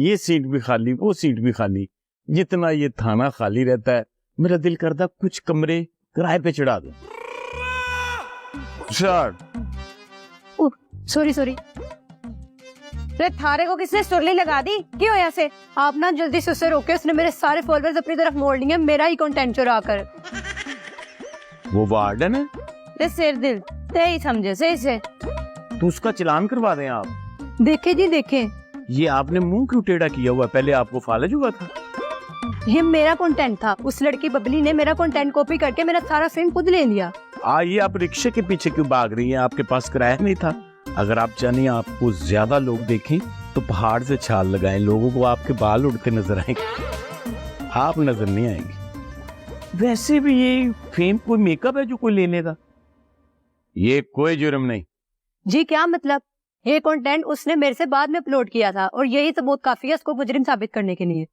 ये सीट भी खाली, वो सीट भी खाली। जितना ये थाना खाली रहता है, मेरा दिल करता कुछ कमरे किराए पे चढ़ा दो। सॉरी सॉरी, थारे को किसने सुरली लगा दी? क्यों ऐसे? आप ना जल्दी से उसे रोके, उसने मेरे सारे फॉलोअर्स अपनी तरफ मोड़ लिए, मेरा ही कंटेंट चुरा कर। वो वार्डन है? सिर दिल सही समझे, सही से तो उसका चलान करवा दें आप। देखे जी देखे। ये आपने मुंह क्यों टेढ़ा किया हुआ? पहले आपको फालज हुआ था। ये मेरा कंटेंट था, उस लड़की बबली ने मेरा कंटेंट कॉपी करके मेरा सारा फेम खुद ले लिया। ये आप रिक्शे के पीछे क्यों भाग रही हैं? आपके पास किराया नहीं था। अगर आप चाहें आपको ज्यादा लोग देखें तो पहाड़ से छाल लगाएं, लोगों को आपके बाल उड़ते नजर आएंगे, आप नजर नहीं आएंगे। वैसे भी ये फेम कोई मेकअप है जो कोई ले लेगा? ये कोई जुर्म नहीं। जी क्या मतलब? ये कंटेंट उसने मेरे से बाद में अपलोड किया था और यही सबूत काफी है उसको मुजरिम साबित करने के लिए।